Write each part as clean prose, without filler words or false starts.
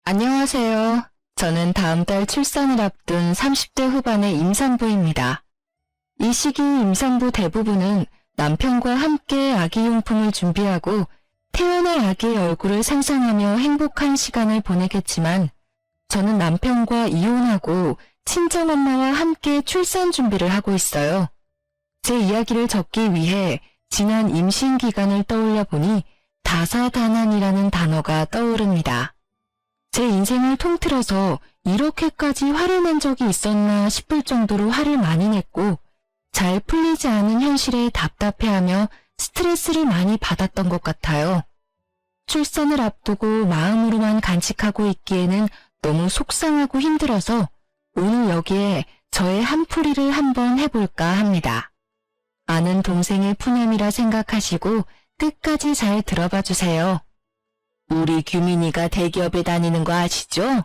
안녕하세요. 저는 다음 달 출산을 앞둔 30대 후반의 임산부입니다. 이 시기 임산부 대부분은 남편과 함께 아기용품을 준비하고 태어날 아기의 얼굴을 상상하며 행복한 시간을 보내겠지만 저는 남편과 이혼하고 친정엄마와 함께 출산 준비를 하고 있어요. 제 이야기를 적기 위해 지난 임신 기간을 떠올려 보니 다사다난이라는 단어가 떠오릅니다. 제 인생을 통틀어서 이렇게까지 화를 낸 적이 있었나 싶을 정도로 화를 많이 냈고 잘 풀리지 않은 현실에 답답해하며 스트레스를 많이 받았던 것 같아요. 출산을 앞두고 마음으로만 간직하고 있기에는 너무 속상하고 힘들어서 오늘 여기에 저의 한풀이를 한번 해볼까 합니다. 아는 동생의 푸념이라 생각하시고 끝까지 잘 들어봐 주세요. 우리 규민이가 대기업에 다니는 거 아시죠?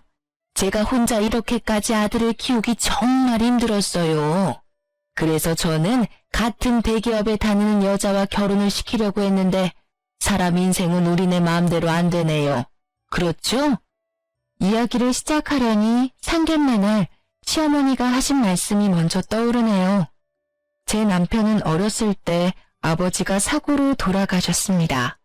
제가 혼자 이렇게까지 아들을 키우기 정말 힘들었어요. 그래서 저는 같은 대기업에 다니는 여자와 결혼을 시키려고 했는데 사람 인생은 우리네 마음대로 안 되네요. 그렇죠? 이야기를 시작하려니 상견례 날 시어머니가 하신 말씀이 먼저 떠오르네요. 제 남편은 어렸을 때 아버지가 사고로 돌아가셨습니다.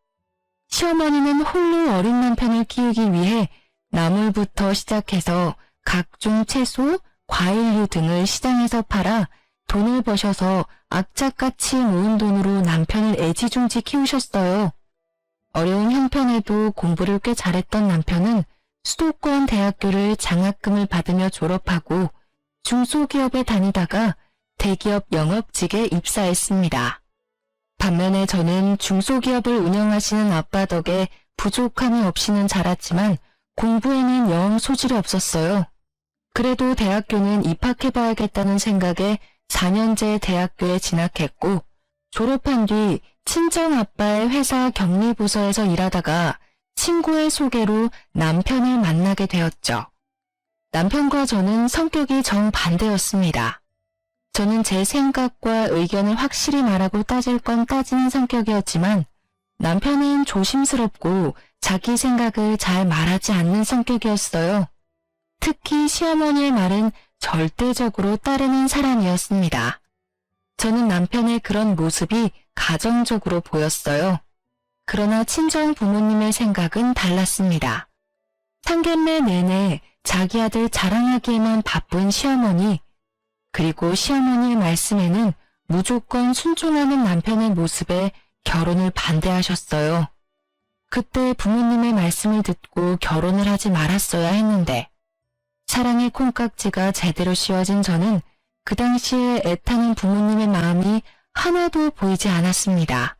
시어머니는 홀로 어린 남편을 키우기 위해 나물부터 시작해서 각종 채소, 과일류 등을 시장에서 팔아 돈을 버셔서 악착같이 모은 돈으로 남편을 애지중지 키우셨어요. 어려운 형편에도 공부를 꽤 잘했던 남편은 수도권 대학교를 장학금을 받으며 졸업하고 중소기업에 다니다가 대기업 영업직에 입사했습니다. 반면에 저는 중소기업을 운영하시는 아빠 덕에 부족함이 없이는 자랐지만 공부에는 영 소질이 없었어요. 그래도 대학교는 입학해봐야겠다는 생각에 4년제 대학교에 진학했고 졸업한 뒤 친정 아빠의 회사 격리부서에서 일하다가 친구의 소개로 남편을 만나게 되었죠. 남편과 저는 성격이 정반대였습니다. 저는 제 생각과 의견을 확실히 말하고 따질 건 따지는 성격이었지만 남편은 조심스럽고 자기 생각을 잘 말하지 않는 성격이었어요. 특히 시어머니의 말은 절대적으로 따르는 사람이었습니다. 저는 남편의 그런 모습이 가정적으로 보였어요. 그러나 친정 부모님의 생각은 달랐습니다. 상견례 내내 자기 아들 자랑하기에만 바쁜 시어머니, 그리고 시어머니의 말씀에는 무조건 순종하는 남편의 모습에 결혼을 반대하셨어요. 그때 부모님의 말씀을 듣고 결혼을 하지 말았어야 했는데 사랑의 콩깍지가 제대로 씌워진 저는 그 당시에 애타는 부모님의 마음이 하나도 보이지 않았습니다.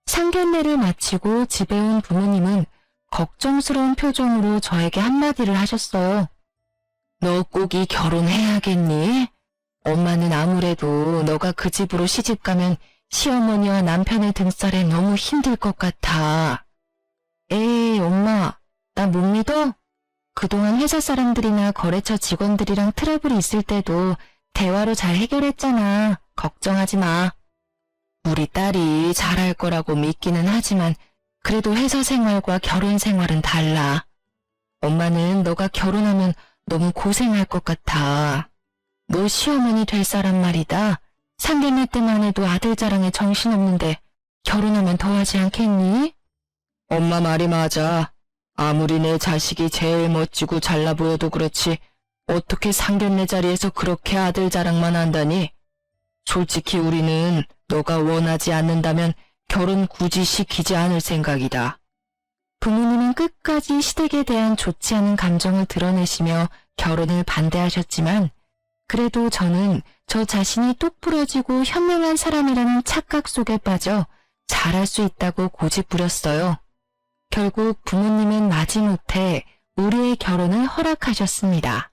상견례를 마치고 집에 온 부모님은 걱정스러운 표정으로 저에게 한마디를 하셨어요. 너 꼭이 결혼해야겠니? 엄마는 아무래도 너가 그 집으로 시집가면 시어머니와 남편의 등살에 너무 힘들 것 같아. 에이, 엄마, 나 못 믿어? 그동안 회사 사람들이나 거래처 직원들이랑 트러블이 있을 때도 대화로 잘 해결했잖아. 걱정하지 마. 우리 딸이 잘할 거라고 믿기는 하지만 그래도 회사 생활과 결혼 생활은 달라. 엄마는 너가 결혼하면 너무 고생할 것 같아. 너 시어머니 될 사람 말이다. 상견례 때만 해도 아들 자랑에 정신없는데 결혼하면 더 하지 않겠니? 엄마 말이 맞아. 아무리 내 자식이 제일 멋지고 잘나 보여도 그렇지 어떻게 상견례 자리에서 그렇게 아들 자랑만 한다니? 솔직히 우리는 너가 원하지 않는다면 결혼 굳이 시키지 않을 생각이다. 부모님은 끝까지 시댁에 대한 좋지 않은 감정을 드러내시며 결혼을 반대하셨지만 그래도 저는 저 자신이 똑부러지고 현명한 사람이라는 착각 속에 빠져 잘할 수 있다고 고집부렸어요. 결국 부모님은 마지못해 우리의 결혼을 허락하셨습니다.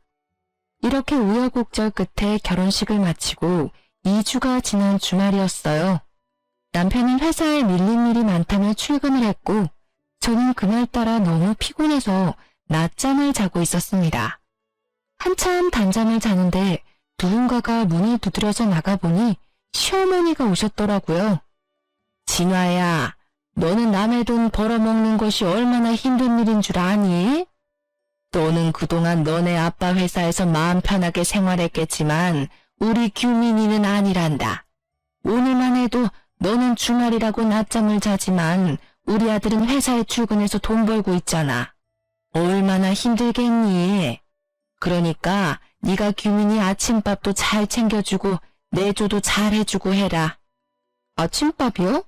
이렇게 우여곡절 끝에 결혼식을 마치고 2주가 지난 주말이었어요. 남편은 회사에 밀린 일이 많다며 출근을 했고 저는 그날따라 너무 피곤해서 낮잠을 자고 있었습니다. 한참 단잠을 자는데 누군가가 문이 두드려져 나가보니 시어머니가 오셨더라고요. 진화야, 너는 남의 돈 벌어먹는 것이 얼마나 힘든 일인 줄 아니? 너는 그동안 너네 아빠 회사에서 마음 편하게 생활했겠지만 우리 규민이는 아니란다. 오늘만 해도 너는 주말이라고 낮잠을 자지만 우리 아들은 회사에 출근해서 돈 벌고 있잖아. 얼마나 힘들겠니? 그러니까 네가 규민이 아침밥도 잘 챙겨주고 내조도 잘 해주고 해라. 아침밥이요?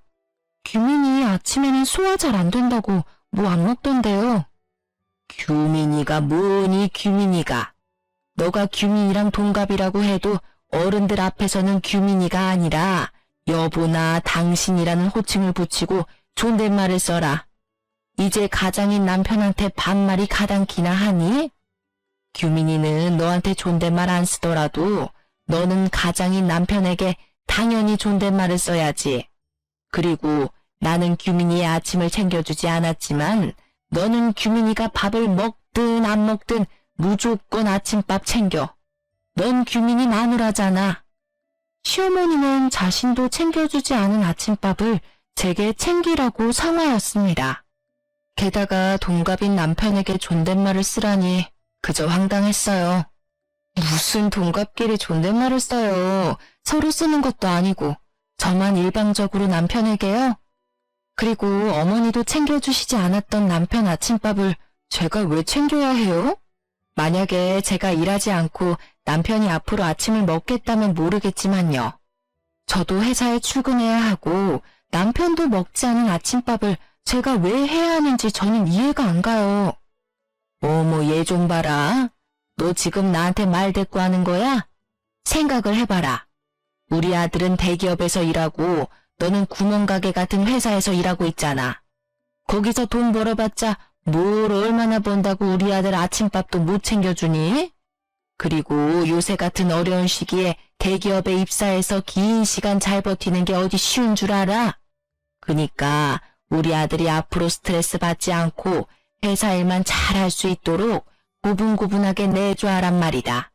규민이 아침에는 소화 잘 안 된다고 뭐 안 먹던데요. 규민이가 뭐니 규민이가. 너가 규민이랑 동갑이라고 해도 어른들 앞에서는 규민이가 아니라 여보나 당신이라는 호칭을 붙이고 존댓말을 써라. 이제 가장인 남편한테 반말이 가당키나 하니? 규민이는 너한테 존댓말 안 쓰더라도 너는 가장인 남편에게 당연히 존댓말을 써야지. 그리고 나는 규민이의 아침을 챙겨주지 않았지만 너는 규민이가 밥을 먹든 안 먹든 무조건 아침밥 챙겨. 넌 규민이 마누라잖아. 시어머니는 자신도 챙겨주지 않은 아침밥을 제게 챙기라고 상하였습니다. 게다가 동갑인 남편에게 존댓말을 쓰라니 그저 황당했어요. 무슨 동갑끼리 존댓말을 써요. 서로 쓰는 것도 아니고 저만 일방적으로 남편에게요? 그리고 어머니도 챙겨주시지 않았던 남편 아침밥을 제가 왜 챙겨야 해요? 만약에 제가 일하지 않고 남편이 앞으로 아침을 먹겠다면 모르겠지만요. 저도 회사에 출근해야 하고 남편도 먹지 않은 아침밥을 제가 왜 해야 하는지 저는 이해가 안 가요. 어머 얘 좀 봐라. 너 지금 나한테 말 대꾸하는 거야? 생각을 해봐라. 우리 아들은 대기업에서 일하고 너는 구멍가게 같은 회사에서 일하고 있잖아. 거기서 돈 벌어봤자 뭘 얼마나 번다고 우리 아들 아침밥도 못 챙겨주니? 그리고 요새 같은 어려운 시기에 대기업에 입사해서 긴 시간 잘 버티는 게 어디 쉬운 줄 알아? 그니까 우리 아들이 앞으로 스트레스 받지 않고 회사 일만 잘 할 수 있도록 고분고분하게 내줘야란 말이다.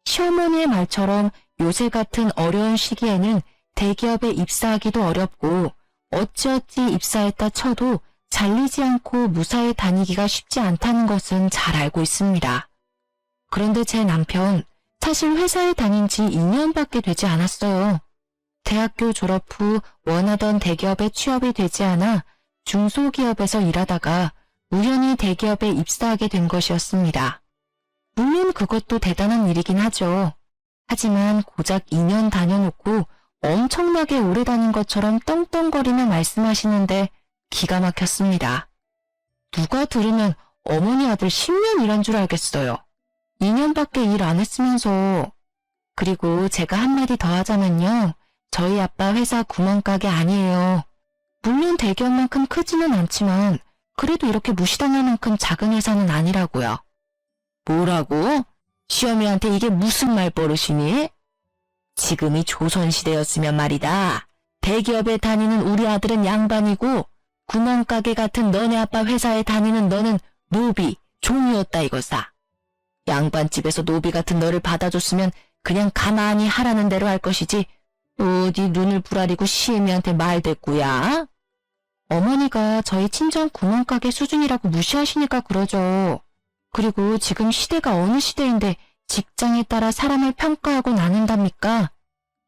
시어머니의 말처럼 요새 같은 어려운 시기에는 대기업에 입사하기도 어렵고 어찌어찌 입사했다 쳐도 잘리지 않고 무사히 다니기가 쉽지 않다는 것은 잘 알고 있습니다. 그런데 제 남편 사실 회사에 다닌 지 2년밖에 되지 않았어요. 대학교 졸업 후 원하던 대기업에 취업이 되지 않아 중소기업에서 일하다가 우연히 대기업에 입사하게 된 것이었습니다. 물론 그것도 대단한 일이긴 하죠. 하지만 고작 2년 다녀놓고 엄청나게 오래 다닌 것처럼 떵떵거리며 말씀하시는데 기가 막혔습니다. 누가 들으면 어머니 아들 10년 일한 줄 알겠어요. 2년밖에 일 안 했으면서. 그리고 제가 한마디 더 하자면요. 저희 아빠 회사 구멍가게 아니에요. 물론 대기업만큼 크지는 않지만 그래도 이렇게 무시당할 만큼 작은 회사는 아니라고요. 뭐라고? 시어미한테 이게 무슨 말버릇이니? 지금이 조선시대였으면 말이다. 대기업에 다니는 우리 아들은 양반이고 구멍가게 같은 너네 아빠 회사에 다니는 너는 노비, 종이었다 이거사. 양반집에서 노비 같은 너를 받아줬으면 그냥 가만히 하라는 대로 할 것이지 어디 눈을 부라리고 시애미한테 말댔구야? 어머니가 저희 친정 구멍가게 수준이라고 무시하시니까 그러죠. 그리고 지금 시대가 어느 시대인데 직장에 따라 사람을 평가하고 나눈답니까?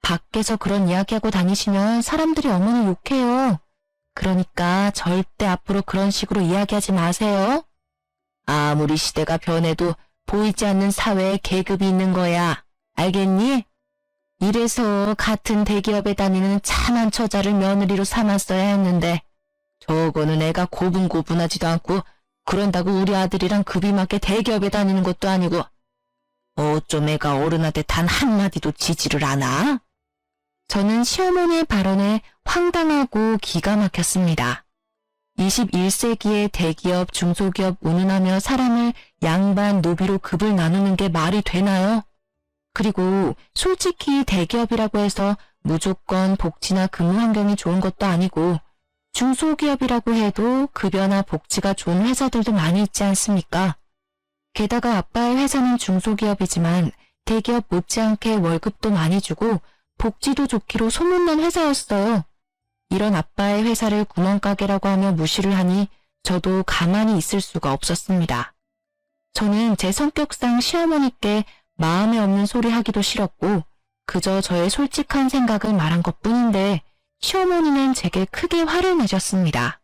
밖에서 그런 이야기하고 다니시면 사람들이 어머니 욕해요. 그러니까 절대 앞으로 그런 식으로 이야기하지 마세요. 아무리 시대가 변해도 보이지 않는 사회에 계급이 있는 거야. 알겠니? 이래서 같은 대기업에 다니는 참한 처자를 며느리로 삼았어야 했는데 저거는 애가 고분고분하지도 않고 그런다고 우리 아들이랑 급이 맞게 대기업에 다니는 것도 아니고 어쩜 애가 어른한테 단 한마디도 지지를 않아? 저는 시어머니의 발언에 황당하고 기가 막혔습니다. 21세기의 대기업, 중소기업 운운하며 사람을 양반, 노비로 급을 나누는 게 말이 되나요? 그리고 솔직히 대기업이라고 해서 무조건 복지나 근무 환경이 좋은 것도 아니고 중소기업이라고 해도 급여나 복지가 좋은 회사들도 많이 있지 않습니까? 게다가 아빠의 회사는 중소기업이지만 대기업 못지않게 월급도 많이 주고 복지도 좋기로 소문난 회사였어요. 이런 아빠의 회사를 구멍가게라고 하며 무시를 하니 저도 가만히 있을 수가 없었습니다. 저는 제 성격상 시어머니께 마음에 없는 소리 하기도 싫었고 그저 저의 솔직한 생각을 말한 것뿐인데 시어머니는 제게 크게 화를 내셨습니다.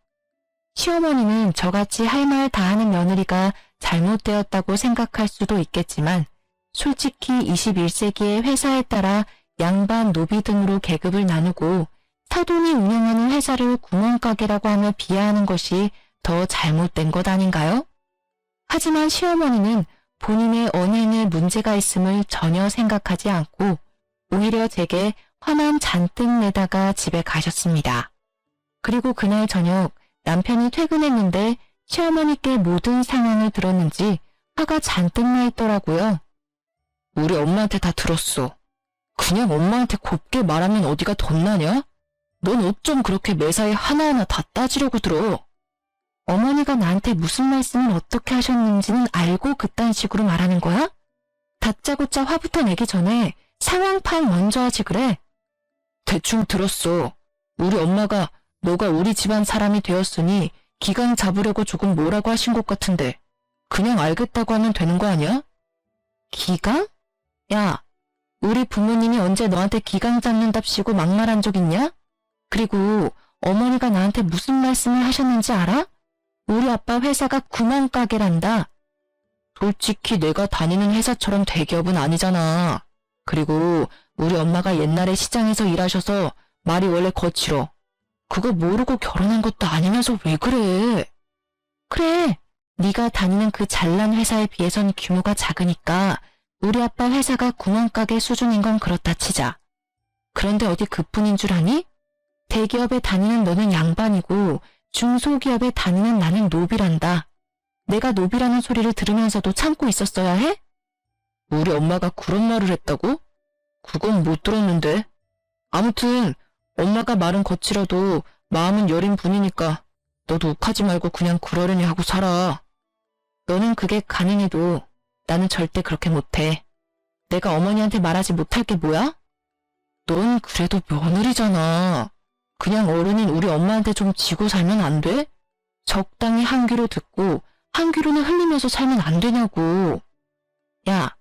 시어머니는 저같이 할 말 다 하는 며느리가 잘못되었다고 생각할 수도 있겠지만 솔직히 21세기의 회사에 따라 양반, 노비 등으로 계급을 나누고 사돈이 운영하는 회사를 구멍가게라고 하며 비하하는 것이 더 잘못된 것 아닌가요? 하지만 시어머니는 본인의 언행에 문제가 있음을 전혀 생각하지 않고 오히려 제게 화만 잔뜩 내다가 집에 가셨습니다. 그리고 그날 저녁 남편이 퇴근했는데 시어머니께 모든 상황을 들었는지 화가 잔뜩 나 있더라고요. 우리 엄마한테 다 들었어. 그냥 엄마한테 곱게 말하면 어디가 덧나냐? 넌 어쩜 그렇게 매사에 하나하나 다 따지려고 들어? 어머니가 나한테 무슨 말씀을 어떻게 하셨는지는 알고 그딴 식으로 말하는 거야? 다짜고짜 화부터 내기 전에 상황 파악 먼저 하지 그래? 대충 들었어. 우리 엄마가 너가 우리 집안 사람이 되었으니 기강 잡으려고 조금 뭐라고 하신 것 같은데 그냥 알겠다고 하면 되는 거 아니야? 기강? 야, 우리 부모님이 언제 너한테 기강 잡는답시고 막말한 적 있냐? 그리고 어머니가 나한테 무슨 말씀을 하셨는지 알아? 우리 아빠 회사가 구멍가게란다. 솔직히 내가 다니는 회사처럼 대기업은 아니잖아. 그리고 우리 엄마가 옛날에 시장에서 일하셔서 말이 원래 거칠어. 그거 모르고 결혼한 것도 아니면서 왜 그래? 그래, 네가 다니는 그 잘난 회사에 비해선 규모가 작으니까 우리 아빠 회사가 구멍가게 수준인 건 그렇다 치자. 그런데 어디 그뿐인 줄 아니? 대기업에 다니는 너는 양반이고 중소기업에 다니는 나는 노비란다. 내가 노비라는 소리를 들으면서도 참고 있었어야 해? 우리 엄마가 그런 말을 했다고? 그건 못 들었는데. 아무튼 엄마가 말은 거칠어도 마음은 여린 분이니까 너도 욱하지 말고 그냥 그러려니 하고 살아. 너는 그게 가능해도 나는 절대 그렇게 못해. 내가 어머니한테 말하지 못할 게 뭐야? 넌 그래도 며느리잖아. 그냥 어른인 우리 엄마한테 좀 지고 살면 안 돼? 적당히 한 귀로 듣고 한 귀로는 흘리면서 살면 안 되냐고. 야,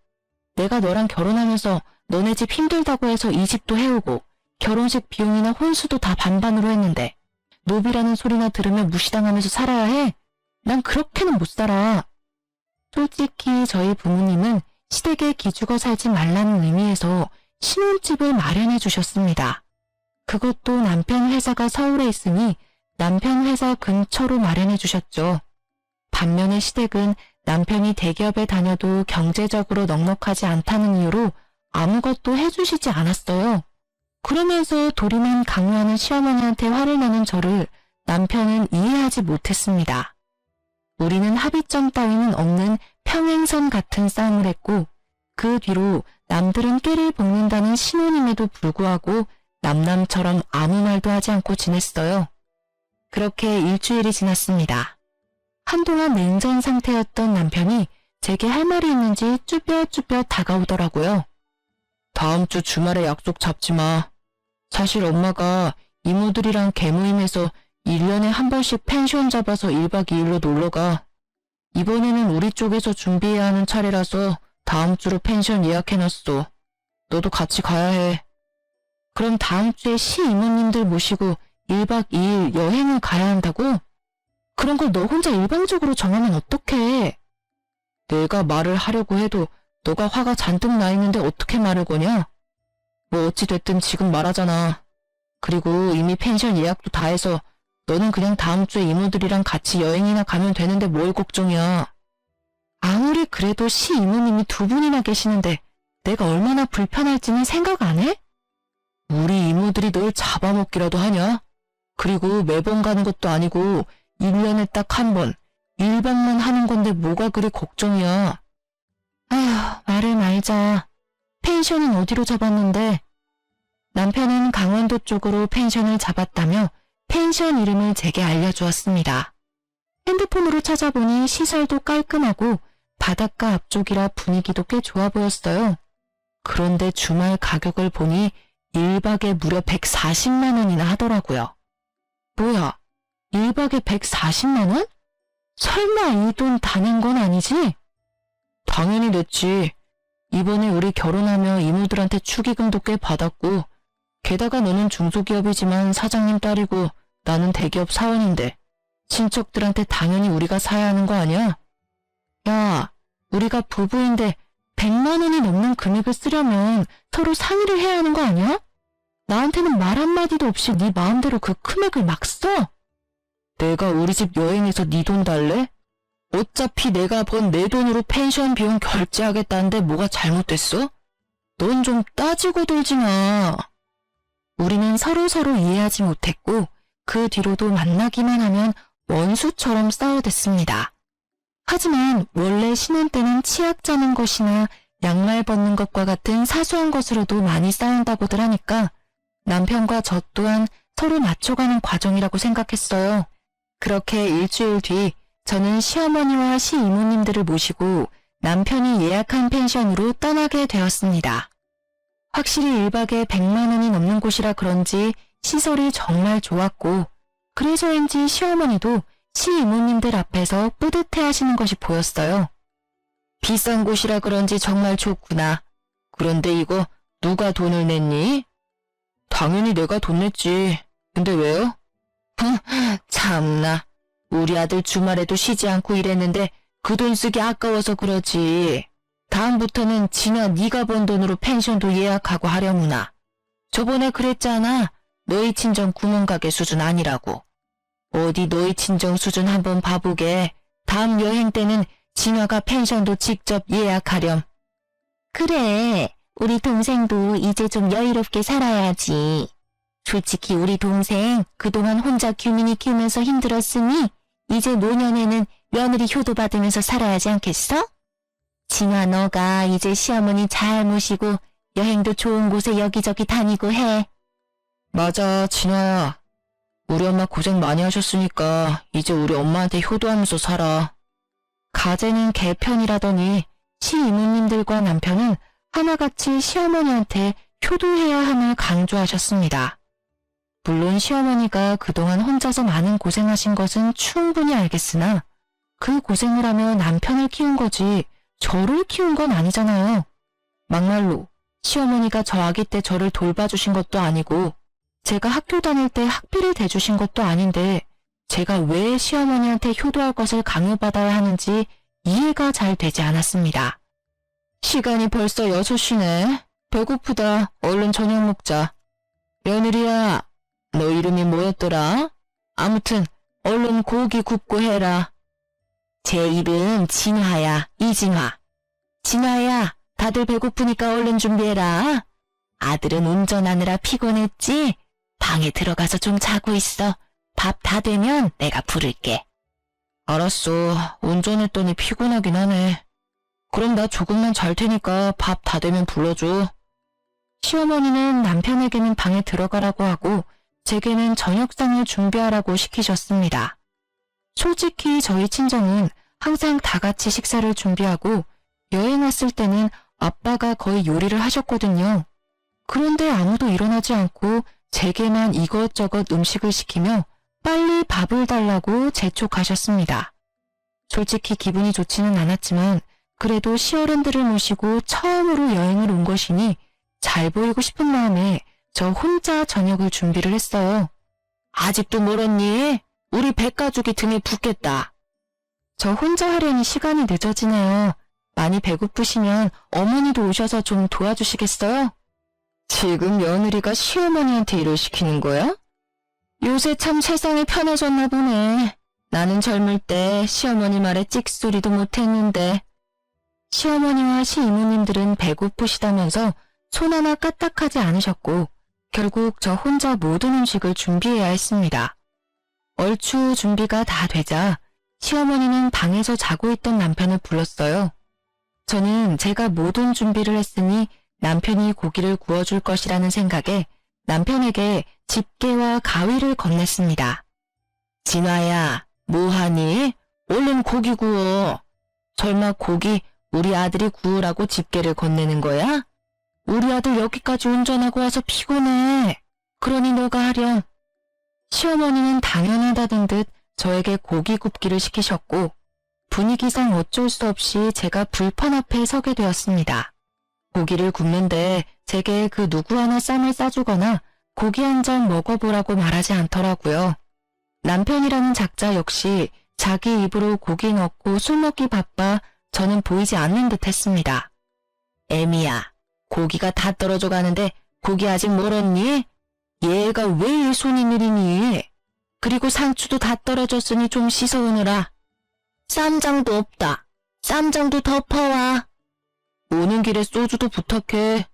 내가 너랑 결혼하면서 너네 집 힘들다고 해서 이 집도 해오고 결혼식 비용이나 혼수도 다 반반으로 했는데 노비라는 소리나 들으면 무시당하면서 살아야 해? 난 그렇게는 못 살아. 솔직히 저희 부모님은 시댁에 기죽어 살지 말라는 의미에서 신혼집을 마련해 주셨습니다. 그것도 남편 회사가 서울에 있으니 남편 회사 근처로 마련해 주셨죠. 반면에 시댁은 남편이 대기업에 다녀도 경제적으로 넉넉하지 않다는 이유로 아무것도 해주시지 않았어요. 그러면서 도리만 강요하는 시어머니한테 화를 내는 저를 남편은 이해하지 못했습니다. 우리는 합의점 따위는 없는 평행선 같은 싸움을 했고 그 뒤로 남들은 깨를 볶는다는 신혼임에도 불구하고 남남처럼 아무 말도 하지 않고 지냈어요. 그렇게 일주일이 지났습니다. 한동안 냉전 상태였던 남편이 제게 할 말이 있는지 쭈뼛쭈뼛 다가오더라고요. 다음 주 주말에 약속 잡지 마. 사실 엄마가 이모들이랑 개모임에서 1년에 한 번씩 펜션 잡아서 1박 2일로 놀러가. 이번에는 우리 쪽에서 준비해야 하는 차례라서 다음 주로 펜션 예약해놨어. 너도 같이 가야 해. 그럼 다음 주에 시이모님들 모시고 1박 2일 여행을 가야 한다고? 그런 걸 너 혼자 일방적으로 정하면 어떡해? 내가 말을 하려고 해도 너가 화가 잔뜩 나 있는데 어떻게 말을 거냐? 뭐 어찌됐든 지금 말하잖아. 그리고 이미 펜션 예약도 다 해서 너는 그냥 다음 주에 이모들이랑 같이 여행이나 가면 되는데 뭘 걱정이야. 아무리 그래도 시이모님이 두 분이나 계시는데 내가 얼마나 불편할지는 생각 안 해? 우리 이모들이 널 잡아먹기라도 하냐? 그리고 매번 가는 것도 아니고 1년에 딱 한 번, 1박만 하는 건데 뭐가 그리 걱정이야. 아휴, 말을 말자. 펜션은 어디로 잡았는데? 남편은 강원도 쪽으로 펜션을 잡았다며 펜션 이름을 제게 알려주었습니다. 핸드폰으로 찾아보니 시설도 깔끔하고 바닷가 앞쪽이라 분위기도 꽤 좋아 보였어요. 그런데 주말 가격을 보니 1박에 무려 140만 원이나 하더라고요. 뭐야, 1박에 140만 원? 설마 이 돈 다 낸 건 아니지? 당연히 냈지. 이번에 우리 결혼하며 이모들한테 축의금도 꽤 받았고, 게다가 너는 중소기업이지만 사장님 딸이고 나는 대기업 사원인데 친척들한테 당연히 우리가 사야 하는 거 아니야? 야, 우리가 부부인데 100만 원이 넘는 금액을 쓰려면 서로 상의를 해야 하는 거 아니야? 나한테는 말 한마디도 없이 네 마음대로 그 금액을 막 써? 내가 우리 집 여행해서 네 돈 달래? 어차피 내가 번 내 돈으로 펜션 비용 결제하겠다는데 뭐가 잘못됐어? 넌 좀 따지고 들지 마. 우리는 서로 이해하지 못했고 그 뒤로도 만나기만 하면 원수처럼 싸워댔습니다. 하지만 원래 신혼 때는 치약 짜는 것이나 양말 벗는 것과 같은 사소한 것으로도 많이 싸운다고들 하니까 남편과 저 또한 서로 맞춰가는 과정이라고 생각했어요. 그렇게 일주일 뒤 저는 시어머니와 시이모님들을 모시고 남편이 예약한 펜션으로 떠나게 되었습니다. 확실히 1박에 100만 원이 넘는 곳이라 그런지 시설이 정말 좋았고 그래서인지 시어머니도 시이모님들 앞에서 뿌듯해 하시는 것이 보였어요. 비싼 곳이라 그런지 정말 좋구나. 그런데 이거 누가 돈을 냈니? 당연히 내가 돈 냈지. 근데 왜요? 참나. 우리 아들 주말에도 쉬지 않고 일했는데 그 돈 쓰기 아까워서 그러지. 다음부터는 진아 네가 번 돈으로 펜션도 예약하고 하려무나. 저번에 그랬잖아. 너희 친정 구멍가게 수준 아니라고. 어디 너희 친정 수준 한번 봐보게. 다음 여행 때는 진아가 펜션도 직접 예약하렴. 그래. 우리 동생도 이제 좀 여유롭게 살아야지. 솔직히 우리 동생 그동안 혼자 규민이 키우면서 힘들었으니 이제 노년에는 며느리 효도 받으면서 살아야지 않겠어? 진아 너가 이제 시어머니 잘 모시고 여행도 좋은 곳에 여기저기 다니고 해. 맞아, 진아야. 우리 엄마 고생 많이 하셨으니까 이제 우리 엄마한테 효도하면서 살아. 가재는 개편이라더니 시이모님들과 남편은 하나같이 시어머니한테 효도해야 함을 강조하셨습니다. 물론 시어머니가 그동안 혼자서 많은 고생하신 것은 충분히 알겠으나 그 고생을 하며 남편을 키운 거지 저를 키운 건 아니잖아요. 막말로 시어머니가 저 아기 때 저를 돌봐주신 것도 아니고 제가 학교 다닐 때 학비를 대주신 것도 아닌데 제가 왜 시어머니한테 효도할 것을 강요받아야 하는지 이해가 잘 되지 않았습니다. 시간이 벌써 6시네. 배고프다. 얼른 저녁 먹자. 며느리야, 너 이름이 뭐였더라? 아무튼 얼른 고기 굽고 해라. 제 이름 진화야, 이진화. 진화야, 다들 배고프니까 얼른 준비해라. 아들은 운전하느라 피곤했지? 방에 들어가서 좀 자고 있어. 밥 다 되면 내가 부를게. 알았어. 운전했더니 피곤하긴 하네. 그럼 나 조금만 잘 테니까 밥 다 되면 불러줘. 시어머니는 남편에게는 방에 들어가라고 하고 제게는 저녁상을 준비하라고 시키셨습니다. 솔직히 저희 친정은 항상 다 같이 식사를 준비하고 여행 왔을 때는 아빠가 거의 요리를 하셨거든요. 그런데 아무도 일어나지 않고 제게만 이것저것 음식을 시키며 빨리 밥을 달라고 재촉하셨습니다. 솔직히 기분이 좋지는 않았지만 그래도 시어른들을 모시고 처음으로 여행을 온 것이니 잘 보이고 싶은 마음에 저 혼자 저녁을 준비를 했어요. 아직도 멀었니? 우리 백가족이 등에 붙겠다. 저 혼자 하려니 시간이 늦어지네요. 많이 배고프시면 어머니도 오셔서 좀 도와주시겠어요? 지금 며느리가 시어머니한테 일을 시키는 거야? 요새 참 세상이 편해졌나 보네. 나는 젊을 때 시어머니 말에 찍소리도 못했는데. 시어머니와 시이모님들은 배고프시다면서 손 하나 까딱하지 않으셨고 결국 저 혼자 모든 음식을 준비해야 했습니다. 얼추 준비가 다 되자 시어머니는 방에서 자고 있던 남편을 불렀어요. 저는 제가 모든 준비를 했으니 남편이 고기를 구워줄 것이라는 생각에 남편에게 집게와 가위를 건넸습니다. 진화야, 뭐하니? 얼른 고기 구워. 설마 고기 우리 아들이 구우라고 집게를 건네는 거야? 우리 아들 여기까지 운전하고 와서 피곤해. 그러니 너가 하렴. 시어머니는 당연하다는 듯 저에게 고기 굽기를 시키셨고 분위기상 어쩔 수 없이 제가 불판 앞에 서게 되었습니다. 고기를 굽는데 제게 그 누구 하나 쌈을 싸주거나 고기 한 점 먹어보라고 말하지 않더라고요. 남편이라는 작자 역시 자기 입으로 고기 넣고 술 먹기 바빠 저는 보이지 않는 듯 했습니다. 애미야, 고기가 다 떨어져 가는데 고기 아직 멀었니? 얘가 왜 손이 느리니? 그리고 상추도 다 떨어졌으니 좀 씻어오느라. 쌈장도 없다. 쌈장도 덮어와. 오는 길에 소주도 부탁해.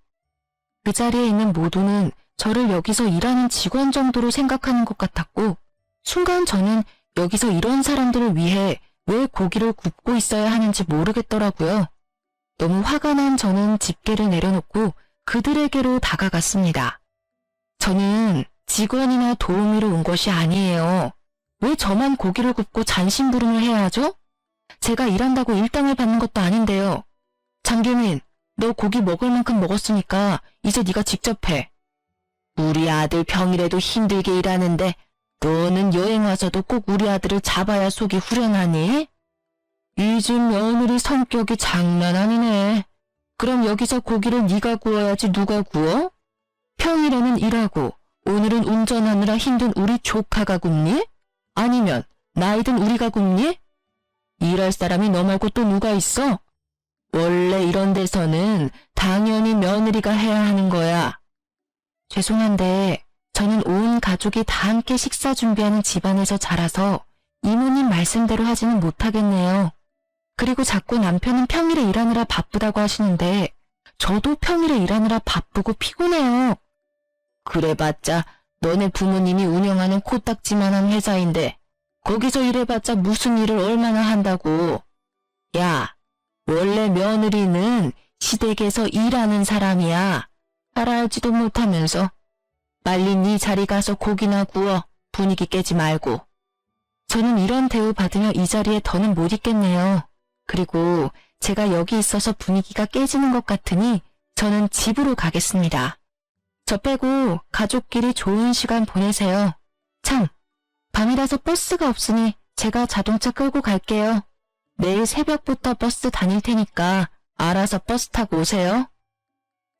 그 자리에 있는 모두는 저를 여기서 일하는 직원 정도로 생각하는 것 같았고 순간 저는 여기서 이런 사람들을 위해 왜 고기를 굽고 있어야 하는지 모르겠더라고요. 너무 화가 난 저는 집게를 내려놓고 그들에게로 다가갔습니다. 저는 직원이나 도우미로 온 것이 아니에요. 왜 저만 고기를 굽고 잔심부름을 해야 하죠? 제가 일한다고 일당을 받는 것도 아닌데요. 장규민, 너 고기 먹을 만큼 먹었으니까 이제 네가 직접 해. 우리 아들 평일에도 힘들게 일하는데 너는 여행 와서도 꼭 우리 아들을 잡아야 속이 후련하니? 이 집 며느리 성격이 장난 아니네. 그럼 여기서 고기를 네가 구워야지 누가 구워? 평일에는 일하고 오늘은 운전하느라 힘든 우리 조카가 굽니? 아니면 나이든 우리가 굽니? 일할 사람이 너 말고 또 누가 있어? 원래 이런 데서는 당연히 며느리가 해야 하는 거야. 죄송한데 저는 온 가족이 다 함께 식사 준비하는 집안에서 자라서 이모님 말씀대로 하지는 못하겠네요. 그리고 자꾸 남편은 평일에 일하느라 바쁘다고 하시는데 저도 평일에 일하느라 바쁘고 피곤해요. 그래봤자 너네 부모님이 운영하는 코딱지만한 회사인데 거기서 일해봤자 무슨 일을 얼마나 한다고. 야, 원래 며느리는 시댁에서 일하는 사람이야. 알아알지도 못하면서. 빨리 네 자리 가서 고기나 구워. 분위기 깨지 말고. 저는 이런 대우 받으며 이 자리에 더는 못 있겠네요. 그리고 제가 여기 있어서 분위기가 깨지는 것 같으니 저는 집으로 가겠습니다. 저 빼고 가족끼리 좋은 시간 보내세요. 참, 밤이라서 버스가 없으니 제가 자동차 끌고 갈게요. 내일 새벽부터 버스 다닐 테니까 알아서 버스 타고 오세요.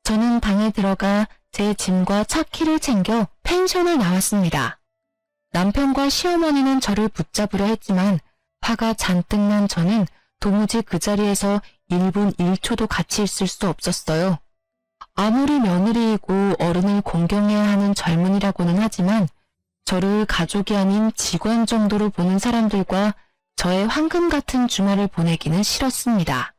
저는 방에 들어가 제 짐과 차 키를 챙겨 펜션을 나왔습니다. 남편과 시어머니는 저를 붙잡으려 했지만 화가 잔뜩 난 저는 도무지 그 자리에서 1분 1초도 같이 있을 수 없었어요. 아무리 며느리이고 어른을 공경해야 하는 젊은이라고는 하지만 저를 가족이 아닌 직원 정도로 보는 사람들과 저의 황금 같은 주말을 보내기는 싫었습니다.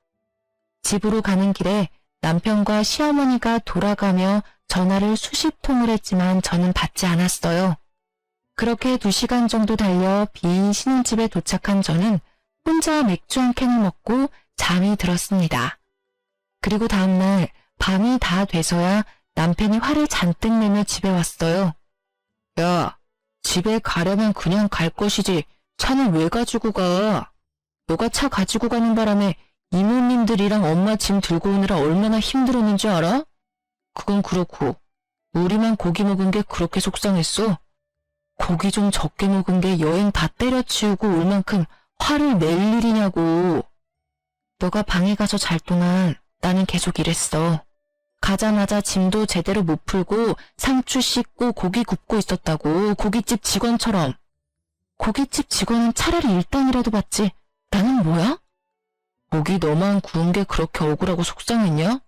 집으로 가는 길에 남편과 시어머니가 돌아가며 전화를 수십 통을 했지만 저는 받지 않았어요. 그렇게 2시간 정도 달려 빈 신혼집에 도착한 저는 혼자 맥주 한 캔을 먹고 잠이 들었습니다. 그리고 다음날 밤이 다 돼서야 남편이 화를 잔뜩 내며 집에 왔어요. 야, 집에 가려면 그냥 갈 것이지 차는 왜 가지고 가? 너가 차 가지고 가는 바람에 이모님들이랑 엄마 짐 들고 오느라 얼마나 힘들었는지 알아? 그건 그렇고 우리만 고기 먹은 게 그렇게 속상했어? 고기 좀 적게 먹은 게 여행 다 때려치우고 올 만큼 화를 낼 일이냐고. 너가 방에 가서 잘 동안 나는 계속 일했어. 가자마자 짐도 제대로 못 풀고 상추 씻고 고기 굽고 있었다고. 고깃집 직원처럼. 고깃집 직원은 차라리 일당이라도 받지. 나는 뭐야? 고기 너만 구운 게 그렇게 억울하고 속상했냐?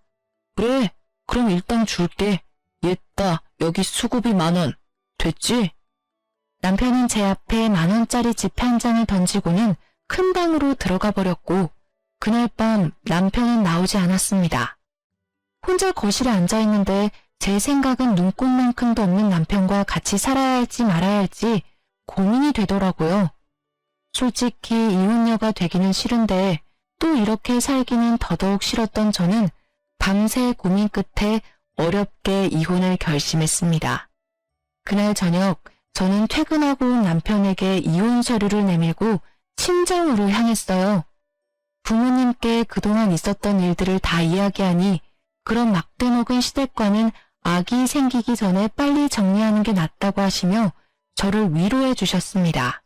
그래, 그럼 일당 줄게. 옛다, 여기 수고비 10,000원. 됐지? 남편은 제 앞에 10,000원짜리 집 한 장을 던지고는 큰 방으로 들어가 버렸고 그날 밤 남편은 나오지 않았습니다. 혼자 거실에 앉아있는데 제 생각은 눈꽃만큼도 없는 남편과 같이 살아야 할지 말아야 할지 고민이 되더라고요. 솔직히 이혼녀가 되기는 싫은데 또 이렇게 살기는 더더욱 싫었던 저는 밤새 고민 끝에 어렵게 이혼을 결심했습니다. 그날 저녁 저는 퇴근하고 온 남편에게 이혼 서류를 내밀고 친정으로 향했어요. 부모님께 그동안 있었던 일들을 다 이야기하니 그런 막대먹은 시댁과는 아기 생기기 전에 빨리 정리하는 게 낫다고 하시며 저를 위로해 주셨습니다.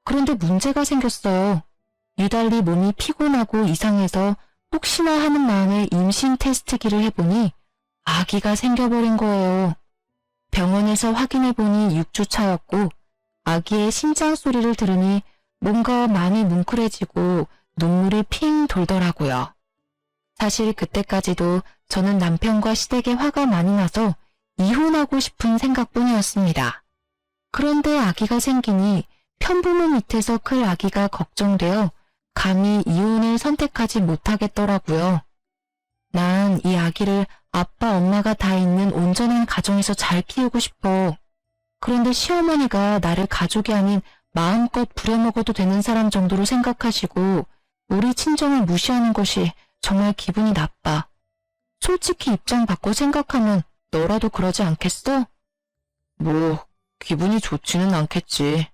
그런데 문제가 생겼어요. 유달리 몸이 피곤하고 이상해서 혹시나 하는 마음에 임신 테스트기를 해보니 아기가 생겨버린 거예요. 병원에서 확인해보니 6주 차였고 아기의 심장 소리를 들으니 뭔가 마음이 뭉클해지고 눈물이 핑 돌더라고요. 사실 그때까지도 저는 남편과 시댁에 화가 많이 나서 이혼하고 싶은 생각뿐이었습니다. 그런데 아기가 생기니 편부모 밑에서 클 아기가 걱정되어 감히 이혼을 선택하지 못하겠더라고요. 난 이 아기를 아빠 엄마가 다 있는 온전한 가정에서 잘 키우고 싶어. 그런데 시어머니가 나를 가족이 아닌 마음껏 부려먹어도 되는 사람 정도로 생각하시고 우리 친정을 무시하는 것이 정말 기분이 나빠. 솔직히 입장 바꿔 생각하면 너라도 그러지 않겠어? 뭐 기분이 좋지는 않겠지.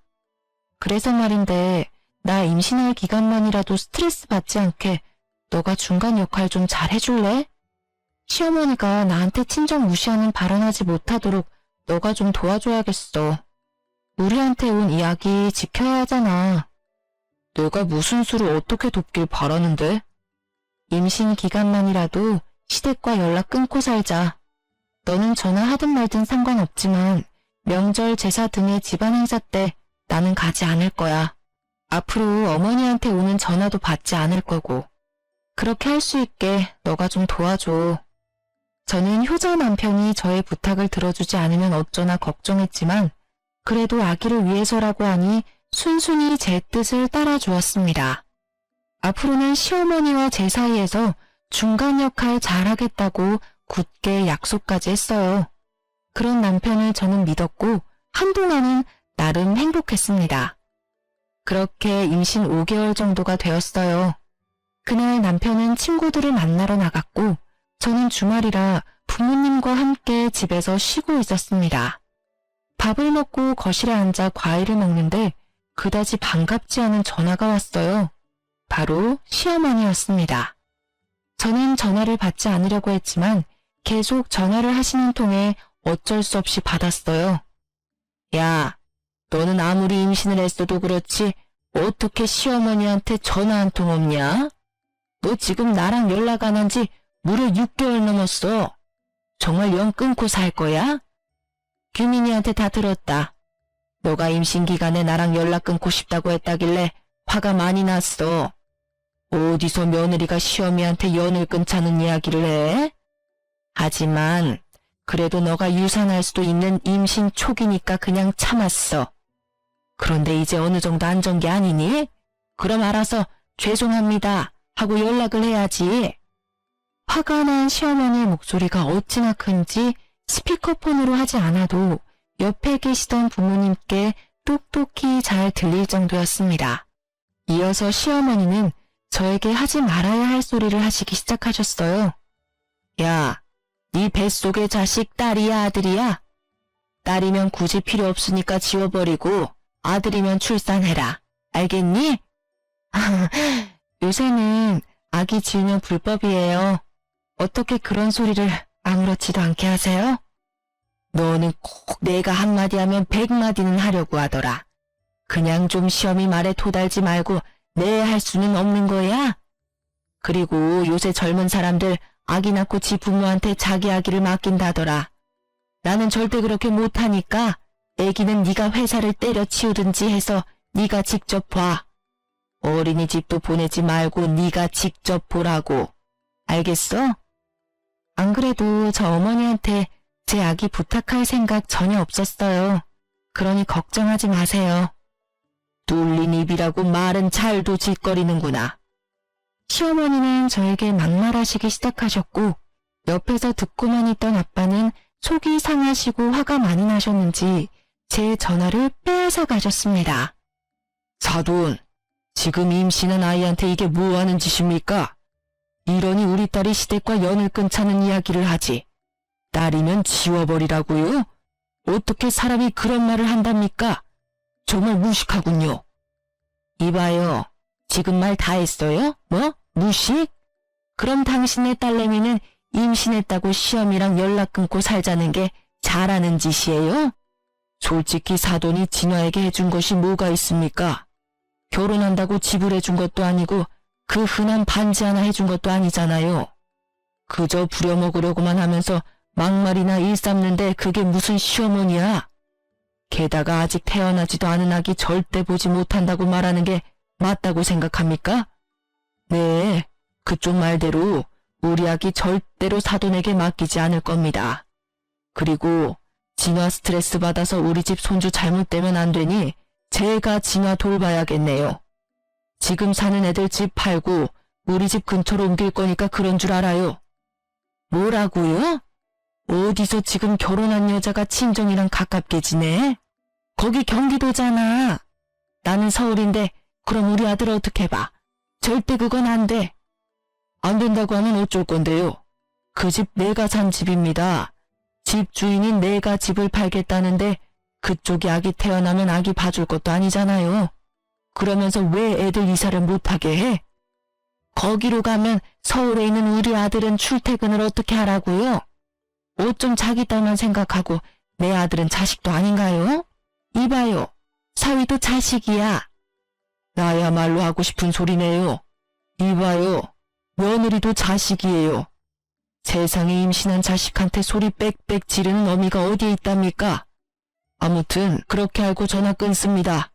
그래서 말인데 나 임신할 기간만이라도 스트레스 받지 않게 너가 중간 역할 좀 잘 해줄래? 시어머니가 나한테 친정 무시하는 발언하지 못하도록 너가 좀 도와줘야겠어. 우리한테 온 이야기 지켜야 하잖아. 내가 무슨 수를 어떻게 돕길 바라는데? 임신 기간만이라도 시댁과 연락 끊고 살자. 너는 전화하든 말든 상관없지만 명절 제사 등의 집안 행사 때 나는 가지 않을 거야. 앞으로 어머니한테 오는 전화도 받지 않을 거고. 그렇게 할 수 있게 너가 좀 도와줘. 저는 효자 남편이 저의 부탁을 들어주지 않으면 어쩌나 걱정했지만 그래도 아기를 위해서라고 하니 순순히 제 뜻을 따라주었습니다. 앞으로는 시어머니와 제 사이에서 중간 역할 잘하겠다고 굳게 약속까지 했어요. 그런 남편을 저는 믿었고 한동안은 나름 행복했습니다. 그렇게 임신 5개월 정도가 되었어요. 그날 남편은 친구들을 만나러 나갔고 저는 주말이라 부모님과 함께 집에서 쉬고 있었습니다. 밥을 먹고 거실에 앉아 과일을 먹는데 그다지 반갑지 않은 전화가 왔어요. 바로 시어머니였습니다. 저는 전화를 받지 않으려고 했지만 계속 전화를 하시는 통에 어쩔 수 없이 받았어요. 야, 너는 아무리 임신을 했어도 그렇지 어떻게 시어머니한테 전화 한 통 없냐? 너 지금 나랑 연락 안 한 지 무려 6개월 넘었어. 정말 영 끊고 살 거야? 규민이한테 다 들었다. 너가 임신 기간에 나랑 연락 끊고 싶다고 했다길래 화가 많이 났어. 어디서 며느리가 시어미한테 연을 끊자는 이야기를 해? 하지만 그래도 너가 유산할 수도 있는 임신 초기니까 그냥 참았어. 그런데 이제 어느 정도 안전 게 아니니? 그럼 알아서 죄송합니다 하고 연락을 해야지. 화가 난 시어머니의 목소리가 어찌나 큰지 스피커폰으로 하지 않아도 옆에 계시던 부모님께 똑똑히 잘 들릴 정도였습니다. 이어서 시어머니는 저에게 하지 말아야 할 소리를 하시기 시작하셨어요. 야, 네 뱃속의 자식 딸이야 아들이야? 딸이면 굳이 필요 없으니까 지워버리고 아들이면 출산해라. 알겠니? 요새는 아기 지우면 불법이에요. 어떻게 그런 소리를 아무렇지도 않게 하세요? 너는 꼭 내가 한마디 하면 100마디는 하려고 하더라. 그냥 좀 시어미 말에 토달지 말고 내 할 수는 없는 거야? 그리고 요새 젊은 사람들 아기 낳고 지 부모한테 자기 아기를 맡긴다더라. 나는 절대 그렇게 못하니까 애기는 네가 회사를 때려치우든지 해서 네가 직접 봐. 어린이집도 보내지 말고 네가 직접 보라고. 알겠어? 안 그래도 저 어머니한테 제 아기 부탁할 생각 전혀 없었어요. 그러니 걱정하지 마세요. 뚫린 입이라고 말은 잘도 짓거리는구나. 시어머니는 저에게 막말하시기 시작하셨고 옆에서 듣고만 있던 아빠는 속이 상하시고 화가 많이 나셨는지 제 전화를 빼앗아 가셨습니다. 사돈, 지금 임신한 아이한테 이게 뭐하는 짓입니까? 이러니 우리 딸이 시댁과 연을 끊자는 이야기를 하지. 딸이면 지워버리라고요? 어떻게 사람이 그런 말을 한답니까? 정말 무식하군요. 이봐요. 지금 말 다 했어요? 뭐? 무식? 그럼 당신의 딸내미는 임신했다고 시어미랑 연락 끊고 살자는 게 잘하는 짓이에요? 솔직히 사돈이 진화에게 해준 것이 뭐가 있습니까? 결혼한다고 집을 해준 것도 아니고 그 흔한 반지 하나 해준 것도 아니잖아요. 그저 부려먹으려고만 하면서 막말이나 일삼는데 그게 무슨 시어머니야. 게다가 아직 태어나지도 않은 아기 절대 보지 못한다고 말하는 게 맞다고 생각합니까? 네, 그쪽 말대로 우리 아기 절대로 사돈에게 맡기지 않을 겁니다. 그리고 진화 스트레스 받아서 우리 집 손주 잘못되면 안 되니 제가 진화 돌봐야겠네요. 지금 사는 애들 집 팔고 우리 집 근처로 옮길 거니까 그런 줄 알아요. 뭐라고요? 어디서 지금 결혼한 여자가 친정이랑 가깝게 지내? 거기 경기도잖아. 나는 서울인데 그럼 우리 아들 어떻게 봐? 절대 그건 안 돼. 안 된다고 하면 어쩔 건데요. 그 집 내가 산 집입니다. 집 주인인 내가 집을 팔겠다는데 그쪽이 아기 태어나면 아기 봐줄 것도 아니잖아요. 그러면서 왜 애들 이사를 못하게 해? 거기로 가면 서울에 있는 우리 아들은 출퇴근을 어떻게 하라고요? 옷 좀 자기 딸만 생각하고 내 아들은 자식도 아닌가요? 이봐요. 사위도 자식이야. 나야말로 하고 싶은 소리네요. 이봐요. 며느리도 자식이에요. 세상에 임신한 자식한테 소리 빽빽 지르는 어미가 어디에 있답니까? 아무튼 그렇게 알고 전화 끊습니다.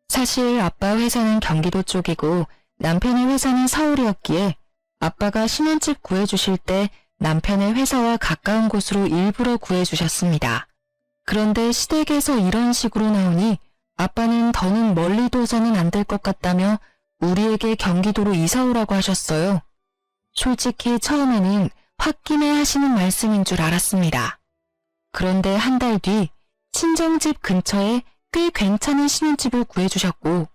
사실 아빠 회사는 경기도 쪽이고 남편의 회사는 서울이었기에 아빠가 신혼집 구해주실 때 남편의 회사와 가까운 곳으로 일부러 구해주셨습니다. 그런데 시댁에서 이런 식으로 나오니 아빠는 더는 멀리 둬서는 안 될 것 같다며 우리에게 경기도로 이사 오라고 하셨어요. 솔직히 처음에는 홧김에 하시는 말씀인 줄 알았습니다. 그런데 한 달 뒤 친정집 근처에 꽤 괜찮은 신혼집을 구해주셨고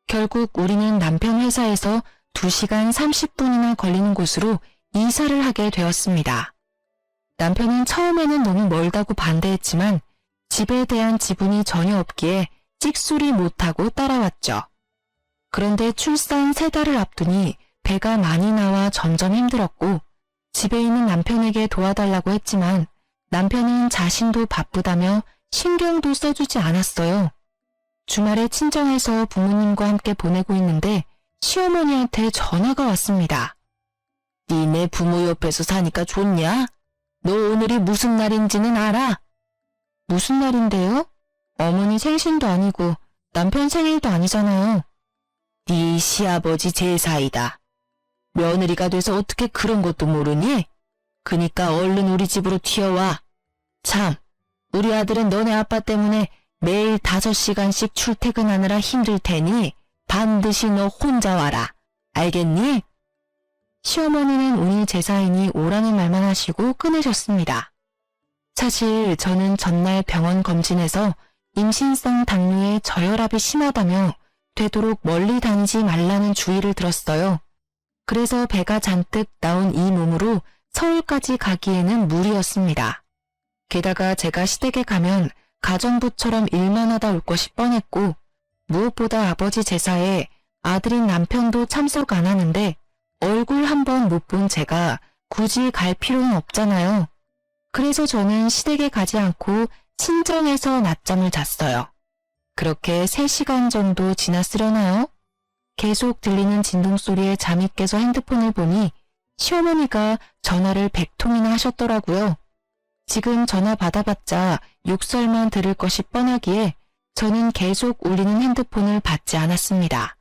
결국 우리는 남편 회사에서 2시간 30분이나 걸리는 곳으로 이사를 하게 되었습니다. 남편은 처음에는 너무 멀다고 반대했지만 집에 대한 지분이 전혀 없기에 찍소리 못하고 따라왔죠. 그런데 출산 3달을 앞두니 배가 많이 나와 점점 힘들었고 집에 있는 남편에게 도와달라고 했지만 남편은 자신도 바쁘다며 신경도 써주지 않았어요. 주말에 친정에서 부모님과 함께 보내고 있는데 시어머니한테 전화가 왔습니다. 니네 부모 옆에서 사니까 좋냐? 너 오늘이 무슨 날인지는 알아? 무슨 날인데요? 어머니 생신도 아니고 남편 생일도 아니잖아요. 네 시아버지 제사이다. 며느리가 돼서 어떻게 그런 것도 모르니? 그니까 얼른 우리 집으로 튀어와. 참, 우리 아들은 너네 아빠 때문에 매일 5시간씩 출퇴근하느라 힘들 테니 반드시 너 혼자 와라. 알겠니? 시어머니는 오늘 제사이니 오라는 말만 하시고 끊으셨습니다. 사실 저는 전날 병원 검진에서 임신성 당뇨에 저혈압이 심하다며 되도록 멀리 다니지 말라는 주의를 들었어요. 그래서 배가 잔뜩 나온 이 몸으로 서울까지 가기에는 무리였습니다. 게다가 제가 시댁에 가면 가정부처럼 일만 하다 올 것이 뻔했고 무엇보다 아버지 제사에 아들인 남편도 참석 안 하는데 얼굴 한번 못 본 제가 굳이 갈 필요는 없잖아요. 그래서 저는 시댁에 가지 않고 친정에서 낮잠을 잤어요. 그렇게 3시간 정도 지났으려나요? 계속 들리는 진동소리에 잠이 깨서 핸드폰을 보니 시어머니가 전화를 100통이나 하셨더라고요. 지금 전화 받아봤자 욕설만 들을 것이 뻔하기에 저는 계속 울리는 핸드폰을 받지 않았습니다.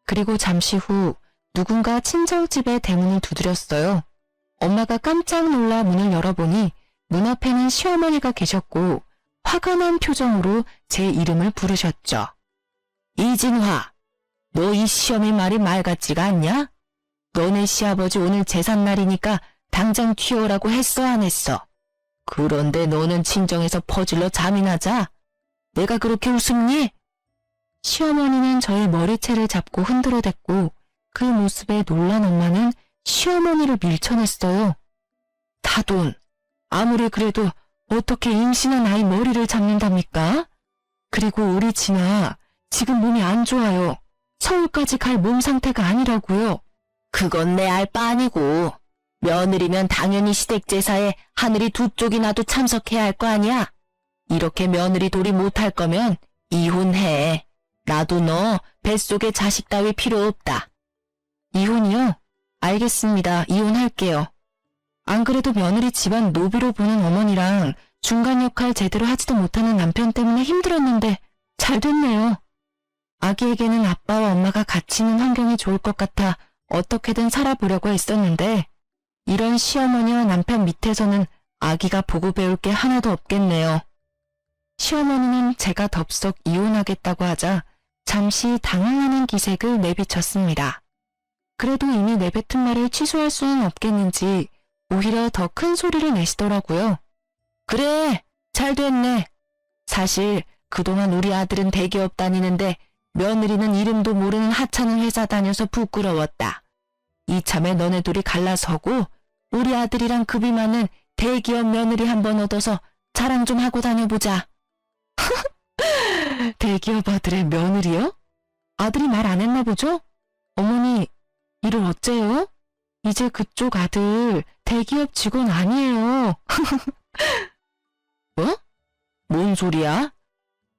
그리고 잠시 후 누군가 친정집의 대문을 두드렸어요. 엄마가 깜짝 놀라 문을 열어보니 문 앞에는 시어머니가 계셨고 화가 난 표정으로 제 이름을 부르셨죠. 이진화, 너 이 시어미 말이 말 같지가 않냐? 너네 시아버지 오늘 제삿날이니까 당장 튀어오라고 했어 안 했어? 그런데 너는 친정에서 퍼질러 잠이나 자? 내가 그렇게 우습니? 시어머니는 저의 머리채를 잡고 흔들어댔고 그 모습에 놀란 엄마는 시어머니를 밀쳐냈어요. 다돈, 아무리 그래도 어떻게 임신한 아이 머리를 잡는답니까? 그리고 우리 진아, 지금 몸이 안 좋아요. 서울까지 갈 몸 상태가 아니라고요. 그건 내 알 바 아니고 며느리면 당연히 시댁 제사에 하늘이 2쪽이나도 참석해야 할 거 아니야. 이렇게 며느리 돌이 못할 거면 이혼해. 나도 너 뱃속에 자식 따위 필요 없다. 이혼이요? 알겠습니다. 이혼할게요. 안 그래도 며느리 집안 노비로 보는 어머니랑 중간 역할 제대로 하지도 못하는 남편 때문에 힘들었는데 잘 됐네요. 아기에게는 아빠와 엄마가 같이 있는 환경이 좋을 것 같아 어떻게든 살아보려고 했었는데 이런 시어머니와 남편 밑에서는 아기가 보고 배울 게 하나도 없겠네요. 시어머니는 제가 덥석 이혼하겠다고 하자 잠시 당황하는 기색을 내비쳤습니다. 그래도 이미 내뱉은 말을 취소할 수는 없겠는지 오히려 더 큰 소리를 내시더라고요. 그래, 잘 됐네. 사실 그동안 우리 아들은 대기업 다니는데 며느리는 이름도 모르는 하찮은 회사 다녀서 부끄러웠다. 이참에 너네 둘이 갈라서고 우리 아들이랑 급이 많은 대기업 며느리 한번 얻어서 자랑 좀 하고 다녀보자. 대기업 아들의 며느리요? 아들이 말 안 했나 보죠? 어머니, 일을 어째요? 이제 그쪽 아들 대기업 직원 아니에요. 뭐? 뭔 소리야?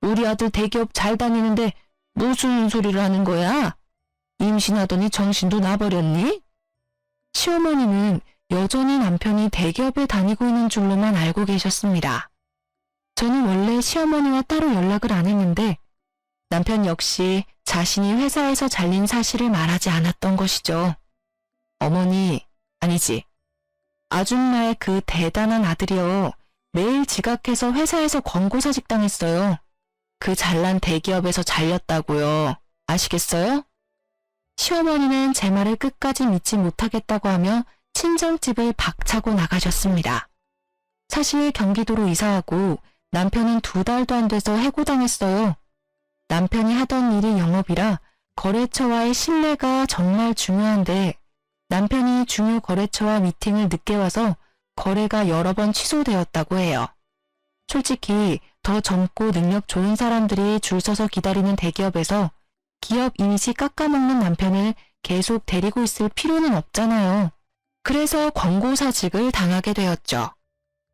우리 아들 대기업 잘 다니는데 무슨 소리를 하는 거야? 임신하더니 정신도 나버렸니? 시어머니는 여전히 남편이 대기업에 다니고 있는 줄로만 알고 계셨습니다. 저는 원래 시어머니와 따로 연락을 안 했는데 남편 역시 자신이 회사에서 잘린 사실을 말하지 않았던 것이죠. 어머니, 아니지. 아줌마의 그 대단한 아들이요. 매일 지각해서 회사에서 권고사직 당했어요. 그 잘난 대기업에서 잘렸다고요. 아시겠어요? 시어머니는 제 말을 끝까지 믿지 못하겠다고 하며 친정집을 박차고 나가셨습니다. 사실 경기도로 이사하고 남편은 2달도 안 돼서 해고당했어요. 남편이 하던 일이 영업이라 거래처와의 신뢰가 정말 중요한데 남편이 중요 거래처와 미팅을 늦게 와서 거래가 여러 번 취소되었다고 해요. 솔직히 더 젊고 능력 좋은 사람들이 줄 서서 기다리는 대기업에서 기업 이미지 깎아먹는 남편을 계속 데리고 있을 필요는 없잖아요. 그래서 권고사직을 당하게 되었죠.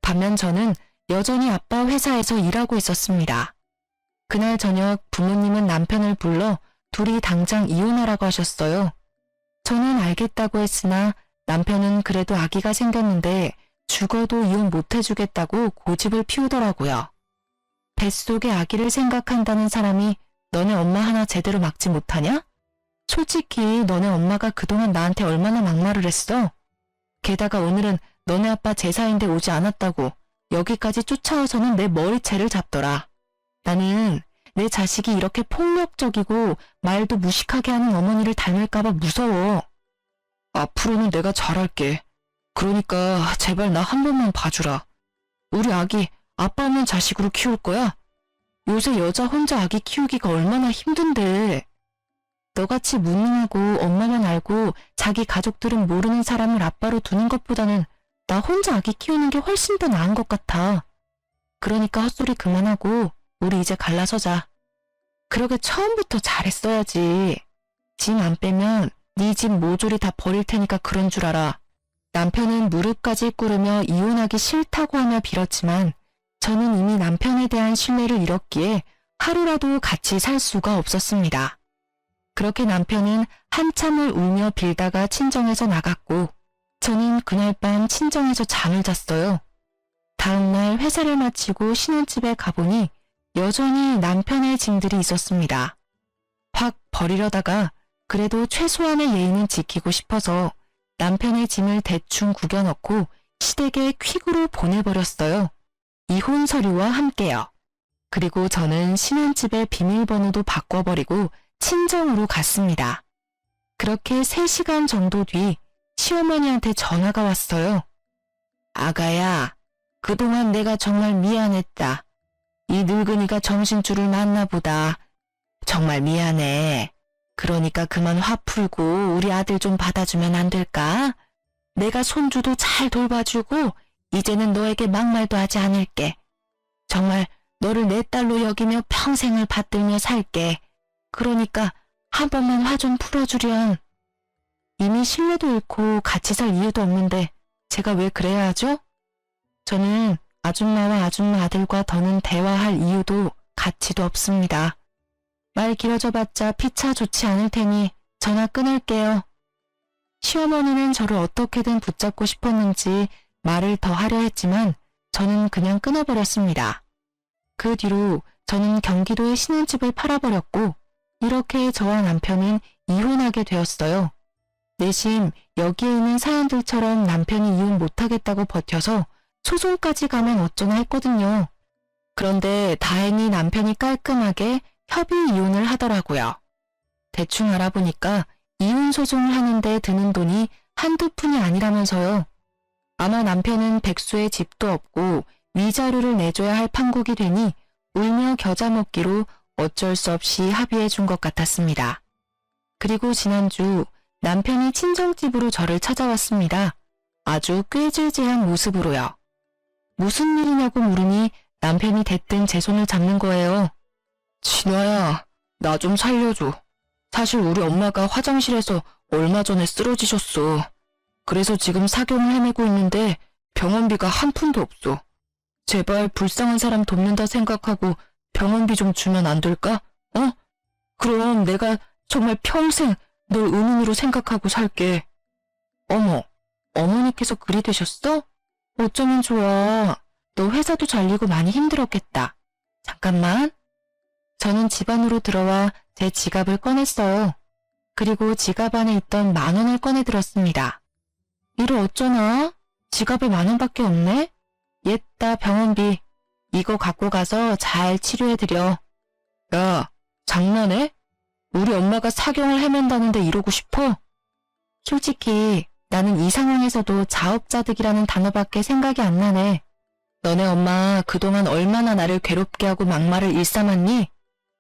반면 저는 여전히 아빠 회사에서 일하고 있었습니다. 그날 저녁 부모님은 남편을 불러 둘이 당장 이혼하라고 하셨어요. 저는 알겠다고 했으나 남편은 그래도 아기가 생겼는데 죽어도 이혼 못 해주겠다고 고집을 피우더라고요. 뱃속의 아기를 생각한다는 사람이 너네 엄마 하나 제대로 막지 못하냐? 솔직히 너네 엄마가 그동안 나한테 얼마나 막말을 했어? 게다가 오늘은 너네 아빠 제사인데 오지 않았다고 여기까지 쫓아와서는 내 머리채를 잡더라. 나는 내 자식이 이렇게 폭력적이고 말도 무식하게 하는 어머니를 닮을까봐 무서워. 앞으로는 내가 잘할게. 그러니까 제발 나 한 번만 봐주라. 우리 아기 아빠 없는 자식으로 키울 거야? 요새 여자 혼자 아기 키우기가 얼마나 힘든데. 너같이 무능하고 엄마만 알고 자기 가족들은 모르는 사람을 아빠로 두는 것보다는 나 혼자 아기 키우는 게 훨씬 더 나은 것 같아. 그러니까 헛소리 그만하고 우리 이제 갈라서자. 그러게 처음부터 잘했어야지. 짐 안 빼면 네 집 모조리 다 버릴 테니까 그런 줄 알아. 남편은 무릎까지 꿇으며 이혼하기 싫다고 하며 빌었지만 저는 이미 남편에 대한 신뢰를 잃었기에 하루라도 같이 살 수가 없었습니다. 그렇게 남편은 한참을 울며 빌다가 친정에서 나갔고 저는 그날 밤 친정에서 잠을 잤어요. 다음날 회사를 마치고 신혼집에 가보니 여전히 남편의 짐들이 있었습니다. 확 버리려다가 그래도 최소한의 예의는 지키고 싶어서 남편의 짐을 대충 구겨넣고 시댁에 퀵으로 보내버렸어요. 이혼 서류와 함께요. 그리고 저는 신혼집의 비밀번호도 바꿔버리고 친정으로 갔습니다. 그렇게 3시간 정도 뒤 시어머니한테 전화가 왔어요. 아가야, 그동안 내가 정말 미안했다. 이 늙은이가 정신줄을 놨나 보다. 정말 미안해. 그러니까 그만 화 풀고 우리 아들 좀 받아주면 안 될까? 내가 손주도 잘 돌봐주고 이제는 너에게 막말도 하지 않을게. 정말 너를 내 딸로 여기며 평생을 받들며 살게. 그러니까 한 번만 화 좀 풀어주렴. 이미 신뢰도 잃고 같이 살 이유도 없는데 제가 왜 그래야 하죠? 저는 아줌마와 아줌마 아들과 더는 대화할 이유도 가치도 없습니다. 말 길어져봤자 피차 좋지 않을 테니 전화 끊을게요. 시어머니는 저를 어떻게든 붙잡고 싶었는지 말을 더 하려 했지만 저는 그냥 끊어버렸습니다. 그 뒤로 저는 경기도에 신혼집을 팔아버렸고 이렇게 저와 남편은 이혼하게 되었어요. 내심 여기에 있는 사연들처럼 남편이 이혼 못하겠다고 버텨서 소송까지 가면 어쩌나 했거든요. 그런데 다행히 남편이 깔끔하게 협의 이혼을 하더라고요. 대충 알아보니까 이혼 소송을 하는데 드는 돈이 한두 푼이 아니라면서요. 아마 남편은 백수의 집도 없고 위자료를 내줘야 할 판국이 되니 울며 겨자 먹기로 어쩔 수 없이 합의해 준 것 같았습니다. 그리고 지난주 남편이 친정집으로 저를 찾아왔습니다. 아주 꾀질재한 모습으로요. 무슨 일이냐고 물으니 남편이 대뜸 제 손을 잡는 거예요. 진아야, 나 좀 살려줘. 사실 우리 엄마가 화장실에서 얼마 전에 쓰러지셨어. 그래서 지금 사경을 헤매고 있는데 병원비가 한 푼도 없어. 제발 불쌍한 사람 돕는다 생각하고 병원비 좀 주면 안 될까? 어? 그럼 내가 정말 평생 널 은인으로 생각하고 살게. 어머, 어머니께서 그리 되셨어? 어쩌면 좋아. 너 회사도 잘리고 많이 힘들었겠다. 잠깐만. 저는 집 안으로 들어와 제 지갑을 꺼냈어요. 그리고 지갑 안에 있던 10,000원을 꺼내들었습니다. 이를 어쩌나? 지갑에 10,000원밖에 없네? 옛다 병원비. 이거 갖고 가서 잘 치료해드려. 야, 장난해? 우리 엄마가 사경을 헤맨다는데 이러고 싶어? 솔직히 나는 이 상황에서도 자업자득이라는 단어밖에 생각이 안 나네. 너네 엄마 그동안 얼마나 나를 괴롭게 하고 막말을 일삼았니?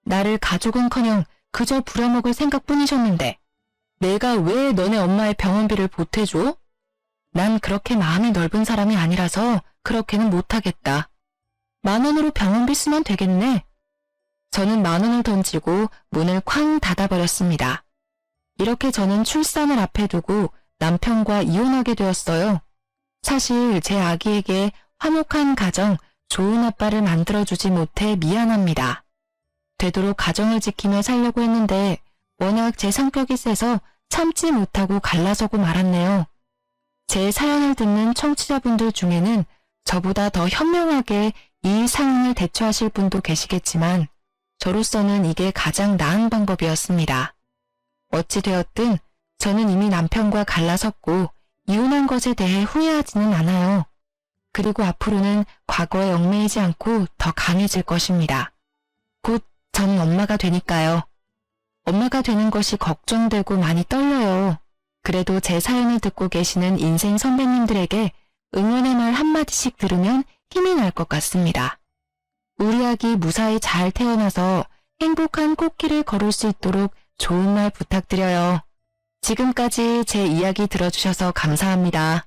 나를 가족은커녕 그저 부려먹을 생각뿐이셨는데 내가 왜 너네 엄마의 병원비를 보태줘? 난 그렇게 마음이 넓은 사람이 아니라서 그렇게는 못하겠다. 10,000원으로 병원비 쓰면 되겠네. 저는 10,000원을 던지고 문을 쾅 닫아버렸습니다. 이렇게 저는 출산을 앞에 두고 남편과 이혼하게 되었어요. 사실 제 아기에게 화목한 가정, 좋은 아빠를 만들어주지 못해 미안합니다. 되도록 가정을 지키며 살려고 했는데 워낙 제 성격이 세서 참지 못하고 갈라서고 말았네요. 제 사연을 듣는 청취자분들 중에는 저보다 더 현명하게 이 상황을 대처하실 분도 계시겠지만 저로서는 이게 가장 나은 방법이었습니다. 어찌되었든 저는 이미 남편과 갈라섰고 이혼한 것에 대해 후회하지는 않아요. 그리고 앞으로는 과거에 얽매이지 않고 더 강해질 것입니다. 곧 저는 엄마가 되니까요. 엄마가 되는 것이 걱정되고 많이 떨려요. 그래도 제 사연을 듣고 계시는 인생 선배님들에게 응원의 말 한마디씩 들으면 힘이 날 것 같습니다. 우리 아기 무사히 잘 태어나서 행복한 꽃길을 걸을 수 있도록 좋은 말 부탁드려요. 지금까지 제 이야기 들어주셔서 감사합니다.